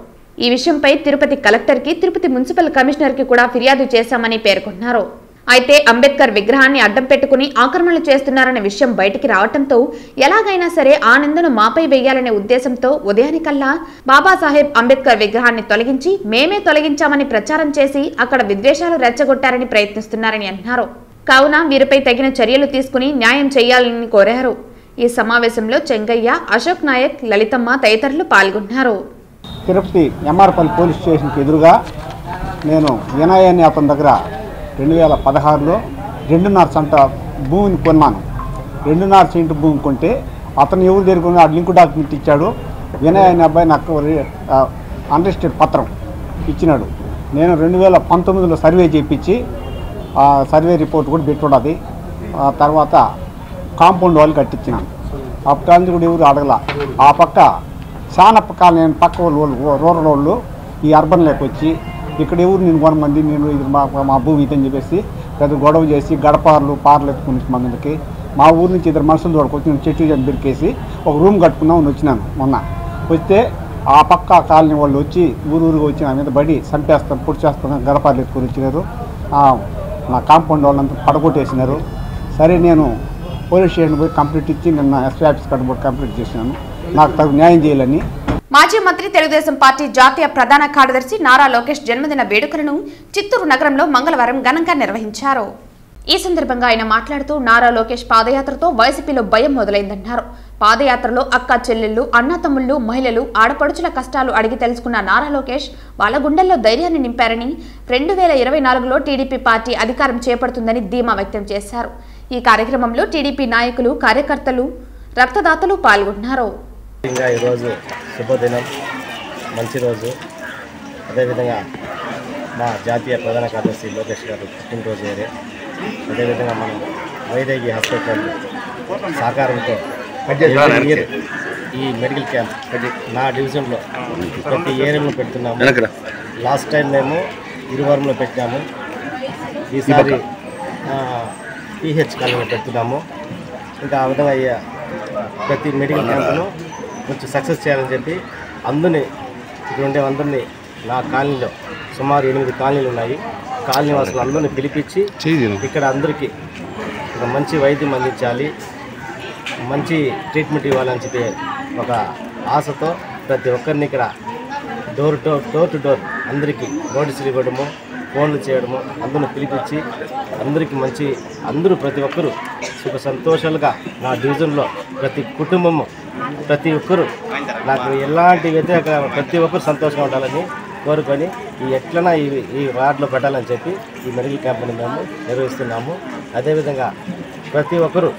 ఈ విషయంపై తిరుపతి కలెక్టర్కి, తిరుపతి మున్సిపల్ కమిషనర్కి కూడా ఫిర్యాదు చేశామని పేర్కొన్నారు. అయితే అంబేద్కర్ విగ్రహాన్ని అడ్డం పెట్టుకుని ఆక్రమణలు చేస్తున్నారనే విషయం బయటికి రావడంతో ఎలాగైనా సరే ఆ నిందను మాపై వేయాలనే ఉద్దేశంతో ఉదయానికల్లా బాబాసాహెబ్ అంబేద్కర్ విగ్రహాన్ని తొలగించి మేమే తొలగించామని ప్రచారం చేసి అక్కడ విద్వేషాలు రెచ్చగొట్టారని ప్రయత్నిస్తున్నారని అన్నారు. కావున వీరిపై తగిన చర్యలు తీసుకుని న్యాయం చేయాలని కోరారు. ఈ సమావేశంలో చెంగయ్య, అశోక్ నాయక్, లలితమ్మ తదితరులు పాల్గొన్నారు. తిరుపతి ఎంఆర్పల్లి పోలీస్ స్టేషన్కి ఎదురుగా నేను వినయ్ అనే అతని దగ్గర 2016లో 2.5 సెంట్ భూమిని కొన్నాను. 2.5 సెంట్ భూమి కొంటే అతను ఎవరు దగ్గర ఆ లింక్ డాక్యుమెంట్ ఇచ్చాడు. వినయ్ అనే అబ్బాయి నాకు అండర్స్టేడ్ పత్రం ఇచ్చినాడు. నేను 2019లో సర్వే చేయించి ఆ సర్వే రిపోర్ట్ కూడా పెట్టున్నది. తర్వాత కాంపౌండ్ వాళ్ళు కట్టించినాను. అప్పటి కూడా ఎవరు అడగల. ఆ పక్క సానప్ప కాలనీ పక్క వాళ్ళు రూరల్ వాళ్ళు ఈ అర్బన్లోకి వచ్చి ఇక్కడ ఎవరు నేను కొనమంది, నేను ఇది మా భూమి ఇదని చెప్పేసి పెద్ద గొడవ చేసి గడపార్లు పార్లు ఎత్తుకుని మందికి మా ఊరు నుంచి 2 మనుషులు తోడుకొచ్చి నేను చెట్టు బిరికేసి ఒక రూమ్ కట్టుకున్నామని వచ్చినాను. మొన్న వస్తే ఆ పక్క కాలనీ వాళ్ళు వచ్చి ఊరుగా వచ్చి నా మీద బడి చంపేస్తాం, పొడి చేస్తాం, గడపార్లు ఎత్తుకొని వచ్చినారు. నా కాంపౌండ్ వాళ్ళంతా పడగొట్టేసినారు. సరే నేను పోలీస్ స్టేషన్ పోయి కంప్లీట్ ఇచ్చి నిన్న ఎస్పీ ఆఫీస్ కట్టుబడి కంప్లీట్ చేసినాను. నాకు తగు న్యాయం చేయాలని. మాజీ మంత్రి, తెలుగుదేశం పార్టీ జాతీయ ప్రధాన కార్యదర్శి నారా లోకేష్ జన్మదిన వేడుకలను చిత్తూరు నగరంలో మంగళవారం ఘనంగా నిర్వహించారు. ఈ సందర్భంగా ఆయన మాట్లాడుతూ నారా లోకేష్ పాదయాత్రతో వైసీపీలో భయం మొదలైందన్నారు. పాదయాత్రలో అక్క చెల్లెళ్లు, అన్న తమ్ముళ్లు, మహిళలు, ఆడపడుచుల కష్టాలు అడిగి తెలుసుకున్న నారా లోకేష్ వాళ్ళ గుండెల్లో ధైర్యాన్ని నింపారని 2024లో టీడీపీ పార్టీ అధికారం చేపడుతుందని ధీమా వ్యక్తం చేశారు. ఈ కార్యక్రమంలో టీడీపీ నాయకులు, కార్యకర్తలు, రక్తదాతలు పాల్గొన్నారు. ఈరోజు శుభదినం, మంచి రోజు. అదేవిధంగా మా జాతీయ ప్రధాన కార్యదర్శి లోకేష్ గారు పుట్టినరోజు వేరే. అదేవిధంగా మనం వైదేగి హాస్పిటల్ సహకారంతో ఈ మెడికల్ క్యాంప్ నా డివిజన్లో ప్రతి ఏరియాలో పెడుతున్నాము. లాస్ట్ టైం మేము ఇరువరంలో పెట్టాము, ఈసారి పిహెచ్ కాలనీలో పెడుతున్నాము. ఇంకా ఆ విధంగా ప్రతి మెడికల్ క్యాంపును కొంచెం సక్సెస్ చేయాలని చెప్పి అందరినీ ఇక్కడ ఉండే అందరినీ నా కాలనీలో సుమారు 8 కాలనీలు ఉన్నాయి. కాలనీ వాసులు అందరినీ పిలిపించి ఇక్కడ అందరికీ ఒక మంచి వైద్యం అందించాలి, మంచి ట్రీట్మెంట్ ఇవ్వాలని చెప్పి ఒక ఆశతో ప్రతి ఒక్కరిని ఇక్కడ డోర్ టు డోర్ అందరికీ నోటీసులు ఇవ్వడము, ఫోన్లు చేయడము, అందరిని పిలిపించి అందరికీ మంచి అందరూ ప్రతి ఒక్కరూ సుఖ సంతోషాలుగా నా డివిజన్లో ప్రతి కుటుంబము ప్రతి ఒక్కరూ నాకు ఎలాంటి వ్యతిరేక ప్రతి ఒక్కరు సంతోషంగా ఉండాలని కోరుకొని ఎట్లనా ఈ వార్డులో పెట్టాలని చెప్పి ఈ మెడికల్ క్యాంప్ని మేము నిర్వహిస్తున్నాము. అదేవిధంగా ప్రతి ఒక్కరూ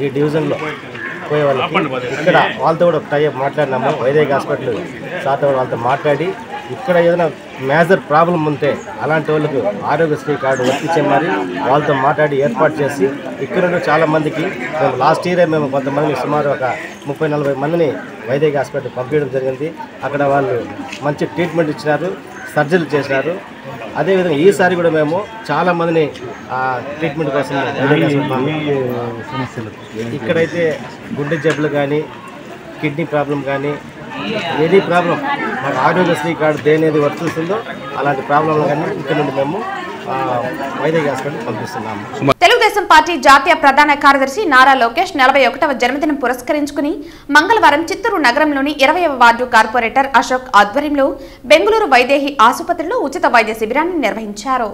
ఈ డివిజన్లో పోయే వాళ్ళకి ఇక్కడ వాళ్ళతో కూడా టైప్ మాట్లాడినాము. వైదేగి హాస్పిటల్ సార్ వాళ్ళతో మాట్లాడి ఇక్కడ ఏదైనా మేజర్ ప్రాబ్లం ఉంటే అలాంటి వాళ్ళకు ఆరోగ్యశ్రీ కార్డు వర్తించే మరి వాళ్ళతో మాట్లాడి ఏర్పాటు చేసి ఇక్కడ చాలా మందికి మేము లాస్ట్ ఇయరే మేము కొంతమందిని సుమారు ఒక 30-40 మందిని వైదేగి హాస్పిటల్ పంపించడం జరిగింది. అక్కడ వాళ్ళు మంచి ట్రీట్మెంట్ ఇచ్చినారు. సర్జరీలు చేసినారు. అదేవిధంగా ఈసారి కూడా మేము చాలామందిని ట్రీట్మెంట్ కోసం ఇక్కడైతే గుండె జబ్బులు కానీ, కిడ్నీ ప్రాబ్లం కానీ, ఎనీ ప్రాబ్లం మాకు ఆరోగ్యశ్రీ కార్డు దేనేది వర్తిస్తుందో అలాంటి ప్రాబ్లం కానీ ఇక్కడ నుండి మేము వైద్య హాస్పిటల్ పంపిస్తున్నాము. తెలుగుదేశం పార్టీ జాతీయ ప్రధాన కార్యదర్శి నారా లోకేష్ 41వ జన్మదినం పురస్కరించుకుని మంగళవారం చిత్తూరు నగరంలోని 20వ వార్డు కార్పొరేటర్ అశోక్ ఆధ్వర్యంలో బెంగళూరు వైదేహి ఆసుపత్రిలో ఉచిత వైద్య శిబిరాన్ని నిర్వహించారు.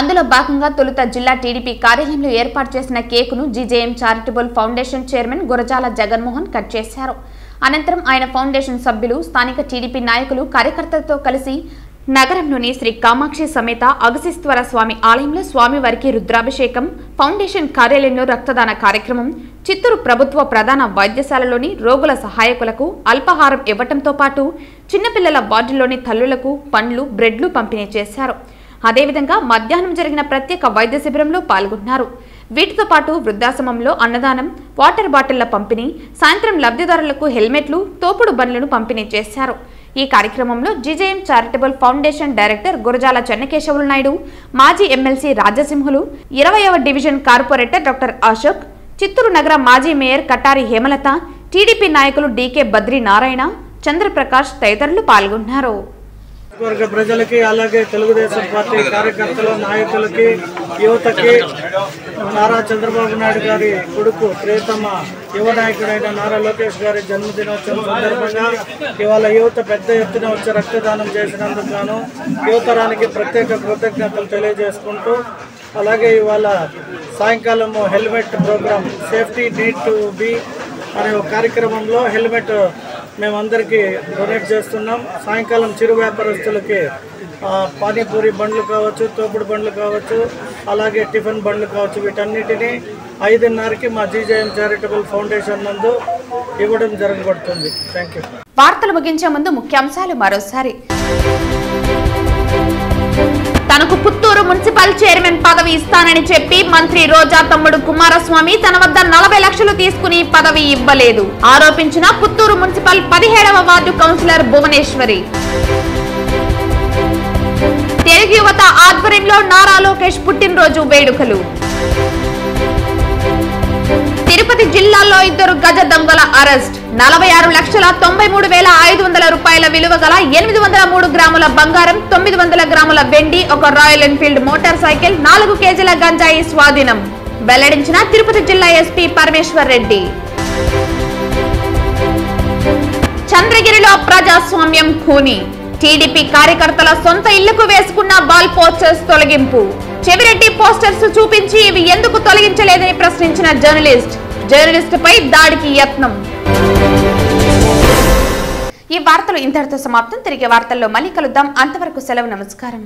అందులో భాగంగా తొలుత జిల్లా టీడీపీ కార్యాలయంలో ఏర్పాటు చేసిన కేకును GJM charitable foundation chairman Gurajala Jaganmohan cut చేశారు. అనంతరం ఆయన ఫౌండేషన్ సభ్యులు, స్థానిక టీడీపీ నాయకులు, కార్యకర్తలతో కలిసి నగరంలోని శ్రీ కామాక్షి సమేత అగస్తీశ్వర స్వామి ఆలయంలో స్వామివారికి రుద్రాభిషేకం, ఫౌండేషన్ కార్యాలయంలో రక్తదాన కార్యక్రమం, చిత్తూరు ప్రభుత్వ ప్రధాన వైద్యశాలలోని రోగుల సహాయకులకు అల్పాహారం ఇవ్వటంతో పాటు చిన్నపిల్లల వార్డుల్లోని తల్లులకు పండ్లు, బ్రెడ్లు పంపిణీ చేశారు. అదేవిధంగా మధ్యాహ్నం జరిగిన ప్రత్యేక వైద్య శిబిరంలో పాల్గొన్నారు. వీటితో పాటు వృద్ధాశ్రమంలో అన్నదానం, వాటర్ బాటిళ్ల పంపిణీ, సాయంత్రం లబ్ధిదారులకు హెల్మెట్లు, తోపుడు బండ్లను పంపిణీ చేశారు. ఈ కార్యక్రమంలో GJM charitable foundation director Gurajala Chennakesavulu Naidu, మాజీ ఎమ్మెల్సీ రాజసింహులు, 20వ division corporator doctor Ashok, Chittoor నగర మాజీ మేయర్ కటారి హేమలత, టీడీపీ నాయకులు డీకే బద్రీ నారాయణ, చంద్రప్రకాష్ తదితరులు పాల్గొన్నారు. వర్గ ప్రజలకి, అలాగే తెలుగుదేశం పార్టీ కార్యకర్తలు, నాయకులకి, యువతకి నారా చంద్రబాబు నాయుడు గారి కొడుకు ప్రియతమ యువ నాయకుడైన నారా లోకేష్ గారి జన్మదినోత్సవం సందర్భంగా ఇవాళ యువత పెద్ద ఎత్తున వచ్చి రక్తదానం చేసినందుకు గాను యువతరానికి ప్రత్యేక కృతజ్ఞతలు తెలియజేసుకుంటూ, అలాగే ఇవాళ సాయంకాలం helmet program safety need to be అనే ఒక కార్యక్రమంలో హెల్మెట్ మేమందరికీ డొనేట్ చేస్తున్నాం. సాయంకాలం చిరు వ్యాపారస్తులకి పానీపూరి బండ్లు కావచ్చు, తోపుడు బండ్లు కావచ్చు, అలాగే టిఫిన్ బండ్లు కావచ్చు, వీటన్నిటినీ 5:30కి మా జీజేఎం చారిటబుల్ ఫౌండేషన్ నందు ఇవ్వడం జరగబడుతుంది. Thank you. వార్తలు ముగించే ముందు ముఖ్యాంశాలు మరోసారి. తనకు పుత్తూరు మున్సిపల్ చైర్మన్ పదవి ఇస్తానని చెప్పి మంత్రి రోజా తమ్ముడు కుమారస్వామి తన వద్ద 40 లక్షలు తీసుకుని పదవి ఇవ్వలేదు ఆరోపించిన పుత్తూరు మున్సిపల్ 17వ వార్డు కౌన్సిలర్ భువనేశ్వరి. తెలుగు యువత ఆధ్వర్యంలో నారా లోకేష్ పుట్టినరోజు వేడుకలు. తిరుపతి జిల్లాలో 2 గజ దొంగల అరెస్ట్. 46,93,500 రూపాయల విలువ గల 803 గ్రాముల బంగారం, 900 గ్రాముల వెండి, ఒక రాయల్ ఎన్ఫీల్డ్ మోటార్ సైకిల్, 4 కేజీల గంజాయి స్వాధీనం వెల్లడించిన తిరుపతి జిల్లా ఎస్పీ పరమేశ్వర్ రెడ్డి. చంద్రగిరిలో ప్రజాస్వామ్యం ఖూనీ. టీడీపీ కార్యకర్తల సొంత ఇళ్లకు వేసుకున్న వాల్ పోస్టర్స్ తొలగింపు. చెవిరెడ్డి పోస్టర్స్ చూపించి ఇవి ఎందుకు తొలగించలేదని ప్రశ్నించిన జర్నలిస్టుపై దాడికి యత్నం. ఈ వార్తలు ఇంతటితో సమాప్తం. తిరిగి వార్తల్లో మళ్ళీ కలుద్దాం. అంతవరకు సెలవు. నమస్కారం.